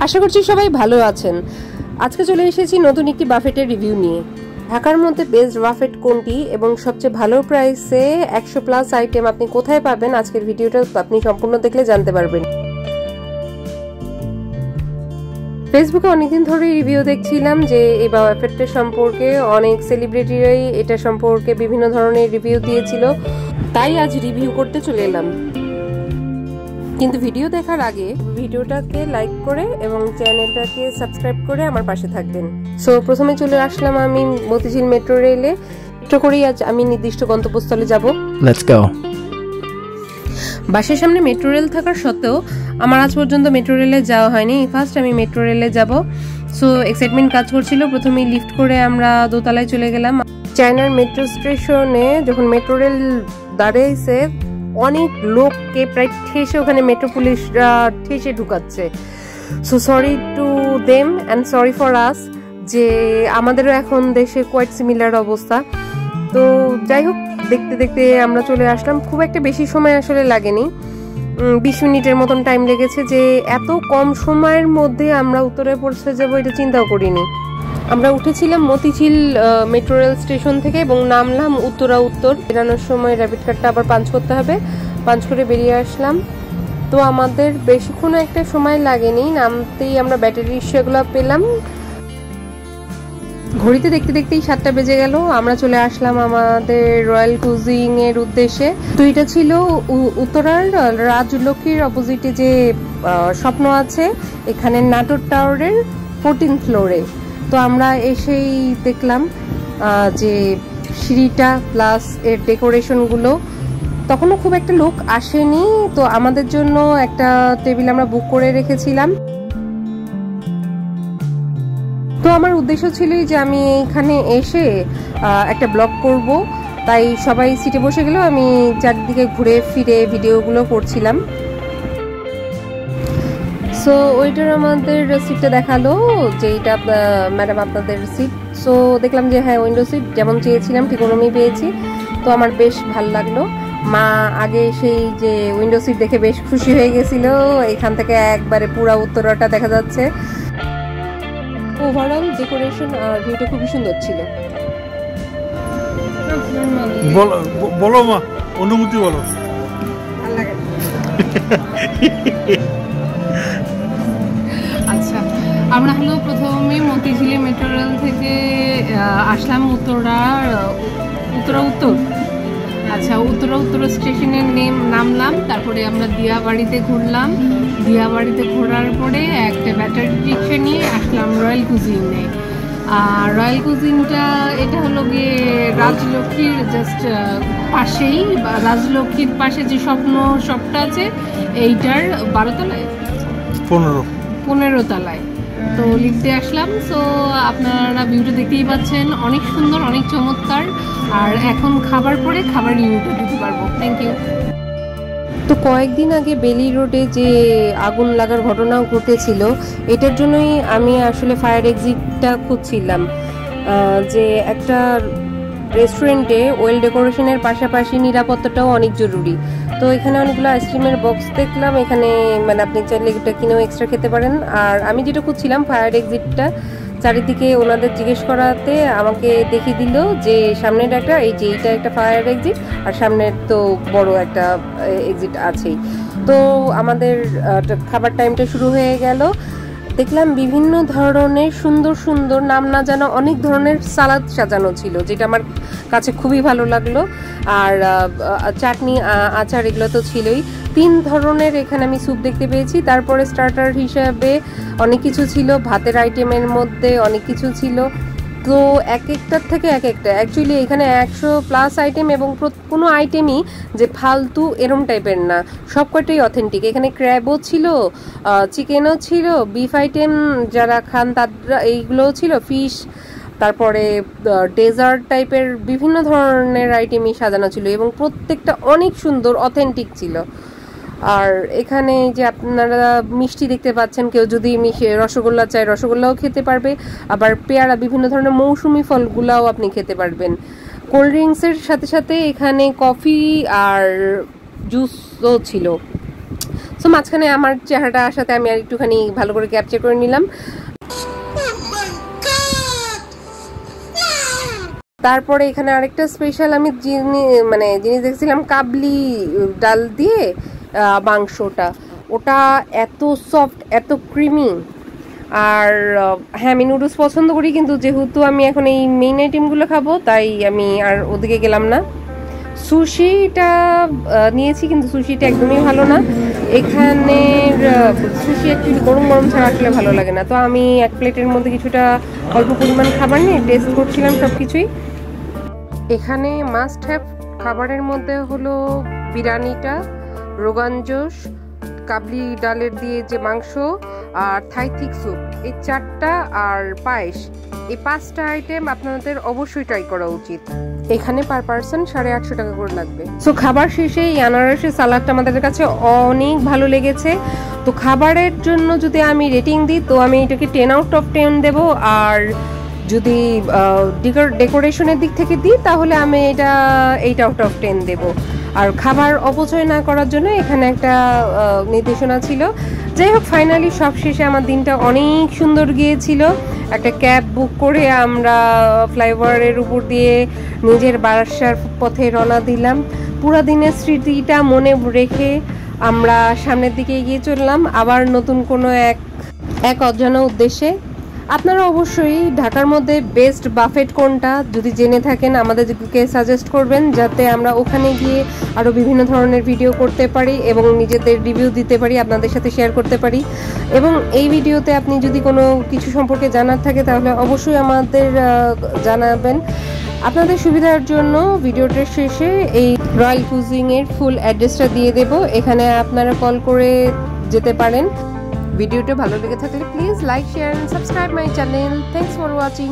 আশা করছি সবাই ভালো আছেন। আজকে চলে এসেছি নতুন একটি বাফেটের রিভিউ নিয়ে। ঢাকার মধ্যে বেস্ট বাফেট কোনটি এবং সবচেয়ে ভালো প্রাইসে 100+ আইটেম আপনি কোথায় পাবেন, আজকের ভিডিওটা আপনি সম্পূর্ণ দেখলে জানতে পারবেন। ফেসবুকে অনেকদিন ধরে রিভিউ দেখছিলাম যে এই বাফেটটা সম্পর্কে অনেক সেলিব্রিটিরাই এটা সম্পর্কে বিভিন্ন ধরনের রিভিউ দিয়েছিল, তাই আজ রিভিউ করতে চলে এলাম। কিন্তু ভিডিও দেখার আগে ভিডিওটাকে লাইক করে এবং চ্যানেলটাকে সাবস্ক্রাইব করে আমার পাশে থাকবেন। সো প্রথমে চলে আসলাম আমি মতিঝিল মেট্রো রেলে। মেট্রো করেই আজ আমি নির্দিষ্ট গন্তব্যস্থলে যাব। Let's go. বাসের সামনে মেট্রো রেল থাকার সত্ত্বেও আমার আজ পর্যন্ত মেট্রো রেলে যাওয়া হয়নি, ফার্স্ট আমি মেট্রো রেলে যাব। সো এক্সাইটমেন্ট কাজ করছিল। প্রথমেই লিফট করে আমরা দোতলায় চলে গেলাম। চায়নার মেট্রো স্টেশনে যখন মেট্রো রেল দাঁড়িয়েছে অনেক লোককে প্রায় ঠেসে ওখানে মেট্রো পুলিশরা ঠেসে ঢুকাচ্ছে। So sorry to them and sorry for us, যে আমাদেরও এখন দেশে কোয়াইট সিমিলার অবস্থা। তো যাই হোক, দেখতে দেখতে আমরা চলে আসলাম। খুব একটা বেশি সময় আসলে লাগেনি, 20 মিনিটের মতন টাইম লেগেছে। যে এত কম সময়ের মধ্যে আমরা উত্তরে পৌঁছে যাব এটা চিন্তাও করিনি। আমরা উঠেছিলাম মতিঝিল মেট্রো রেল স্টেশন থেকে এবং নামলাম উত্তরা উত্তর। বেরানোর সময় র্যাপিড কার্ডটা আবার পাঞ্চ করতে হবে, পাঞ্চ করে বেরিয়ে আসলাম। তো আমাদের বেশিক্ষণ একটা সময় লাগেনি, নামতেই আমরা ব্যাটারি রিক্সাগুলো পেলাম। ঘড়িতে দেখতে দেখতেই 7টা বেজে গেল। আমরা চলে আসলাম আমাদের রয়্যাল ক্রুজিং এর উদ্দেশ্যে। তো এটা ছিল উত্তরার রাজলক্ষ্মীর অপোজিটে যে স্বপ্ন আছে, এখানে নাটোর টাওয়ারের 14th ফ্লোরে। তো আমরা এসেই দেখলাম যে সিঁড়িটা প্লাস এর ডেকোরেশনগুলো, তখনও খুব একটা লোক আসেনি। তো আমাদের জন্য একটা টেবিল আমরা বুক করে রেখেছিলাম। তো আমার উদ্দেশ্য ছিল যে আমি এখানে এসে একটা ব্লগ করব, তাই সবাই সিটে বসে গেল, আমি চারদিকে ঘুরে ফিরে ভিডিওগুলো করছিলাম। সো ওইটার আমাদের সিটটা দেখালো যে এটা ম্যাডাম আপনাদের সিট। সো দেখলাম যে হ্যাঁ, উইন্ডো সিট যেমন চেয়েছিলাম ঠিক ওরকমই পেয়েছি। তো আমার বেশ ভালো লাগলো। মা আগে সেই যে উইন্ডো সিট দেখে বেশ খুশি হয়ে গেছিল, এখান থেকে একবারে পুরা উত্তরাটা দেখা যাচ্ছে। ওভারঅল ডেকোরেশন আর ভিউটা খুবই সুন্দর ছিল। বলো মা, অনুমতি বলো। আচ্ছা, আমরা হলো প্রথমে মতিঝিলি মেট্রো রেল থেকে আসলাম উত্তর। আচ্ছা, উত্তর স্টেশনে নামলাম। তারপরে আমরা দিয়াবাড়িতে ঘুরলাম। দিয়াবাড়িতে ঘোরার পরে একটা ব্যাটারি রিক্সা নিয়ে আসলাম রয়্যাল কুজিনে। আর রয়্যাল কুজিনটা এটা হলো গিয়ে রাজলক্ষ্মীর জাস্ট পাশেই, রাজলক্ষ্মীর পাশে যে শপটা আছে এইটার 12 তলায় 15 তলায়। তো লিফটে আসলাম। সো আপনারা ভিউটা দেখতেই পাচ্ছেন, অনেক সুন্দর, অনেক চমৎকার। আর এখন খাবার পরে খাবার রিভিউটা দিতে পারবো। Thank you. তো কয়েকদিন আগে বেলি রোডে যে আগুন লাগার ঘটনা ঘটেছিল, এটার জন্যই আমি আসলে ফায়ার এক্সিটটা খুঁজছিলাম। যে একটা রেস্টুরেন্টে ওয়েল ডেকোরেশনের পাশাপাশি নিরাপত্তাটাও অনেক জরুরি। তো এখানে অনেকগুলো আইসক্রিমের বক্স দেখলাম, এখানে মানে আপনি চাইলে এটা কিনেও এক্সট্রা খেতে পারেন। আর আমি যেটা খুঁজছিলাম ফায়ার এক্সিটটা, চারিদিকে ওনাদের জিজ্ঞেস করাতে আমাকে দেখিয়ে দিল যে সামনের একটা এইটা একটা ফায়ার এক্সিট, আর সামনের তো বড় একটা এক্সিট আছেই। তো আমাদের খাবার টাইমটা শুরু হয়ে গেল। দেখলাম বিভিন্ন ধরনের সুন্দর সুন্দর নাম না জানা অনেক ধরনের সালাদ সাজানো ছিল, যেটা আমার কাছে খুবই ভালো লাগলো। আর চাটনি, আচার এগুলো তো ছিলই। 3 ধরনের এখানে আমি স্যুপ দেখতে পেয়েছি। তারপরে স্টার্টার হিসাবে অনেক কিছু ছিল, ভাতের আইটেমের মধ্যে অনেক কিছু ছিল। তো এক একটার থেকে এক একটা, অ্যাকচুয়ালি এখানে 100+ আইটেম এবং কোনো আইটেমই যে ফালতু এরম টাইপের না, সব কয়টাই অথেন্টিক। এখানে ক্র্যাবও ছিল, চিকেনও ছিল, বিফ আইটেম যারা খান তারা এইগুলোও ছিল, ফিশ, তারপরে ডেজার্ট টাইপের বিভিন্ন ধরনের আইটেমই সাজানো ছিল এবং প্রত্যেকটা অনেক সুন্দর অথেন্টিক ছিল। আর এখানে যে আপনারা মিষ্টি দেখতে পাচ্ছেন, কেউ যদি রসগোল্লা চায় রসগোল্লাও খেতে পারবে, আবার পেয়ারা, বিভিন্ন ধরনের মৌসুমি ফলগুলাও আপনি খেতে পারবেন। কোল্ড ড্রিঙ্কসের সাথে সাথে এখানে কফি আর জুসও ছিল। সো মাঝখানে আমার চেহারাটা আসাতে আমি আর একটুখানি ভালো করে ক্যাপচার করে নিলাম। তারপরে এখানে আরেকটা স্পেশাল আমি জিনিস দেখছিলাম, কাবলি ডাল দিয়ে মাংসটা, ওটা এত সফট, এত ক্রিমি। আর হ্যাঁ, আমি নুডলস পছন্দ করি, কিন্তু যেহেতু আমি এখন এই মেইন আইটেমগুলো খাবো তাই আমি আর ওদিকে গেলাম না। সুশিটা নিয়েছি, কিন্তু সুশিটা একদমই ভালো না। এখানের সুশি অ্যাকচুয়ালি গরম গরম ছাড়া আসলে ভালো লাগে না। তো আমি এক প্লেটের মধ্যে কিছুটা অল্প পরিমাণ খাবার নিয়ে টেস্ট করছিলাম সব কিছুই। এখানে মাস্ট হ্যাভ খাবারের মধ্যে হলো বিরিয়ানিটা, রোগান জোশ, কাবলি ডালের দিয়ে যে মাংস, আর থাই থিক স্যুপ, এই 4টা, আর পায়েস। এই 5টা আইটেম আপনাদের অবশ্যই ট্রাই করা উচিত। এখানে পার পারসন 850 টাকা করে লাগবে। সো খাবার শেষে এই আনারসের সালাদটা আমাদের কাছে অনেক ভালো লেগেছে। তো খাবারের জন্য যদি আমি রেটিং দিই তো আমি এটাকে 10 আউট অফ 10 দেবো। আর যদি ডেকোরেশনের দিক থেকে দিই তাহলে আমি এটা 8 আউট অফ 10 দেবো। আর খাবার অপচয় না করার জন্য এখানে একটা নির্দেশনা ছিল। যাই হোক, ফাইনালি সব শেষে আমার দিনটা অনেক সুন্দর গিয়েছিল। একটা ক্যাব বুক করে আমরা ফ্লাইওভারের উপর দিয়ে নিজের বাসার পথে রওনা দিলাম। পুরো দিনের স্মৃতিটা মনে রেখে আমরা সামনের দিকে এগিয়ে চললাম, আবার নতুন কোনো এক অজানা উদ্দেশ্যে। আপনারা অবশ্যই ঢাকার মধ্যে বেস্ট বাফেট কোনটা যদি জেনে থাকেন আমাদেরকে সাজেস্ট করবেন, যাতে আমরা ওখানে গিয়ে আরও বিভিন্ন ধরনের ভিডিও করতে পারি এবং নিজেদের রিভিউ দিতে পারি, আপনাদের সাথে শেয়ার করতে পারি। এবং এই ভিডিওতে আপনি যদি কোনো কিছু সম্পর্কে জানার থাকে তাহলে অবশ্যই আমাদের জানাবেন। আপনাদের সুবিধার জন্য ভিডিওটার শেষে এই রয়্যাল কুজিনের ফুল অ্যাড্রেসটা দিয়ে দেব, এখানে আপনারা কল করে যেতে পারেন। ভিডিওটা ভালো লেগে থাকলে please like, share and subscribe my channel. Thanks for watching.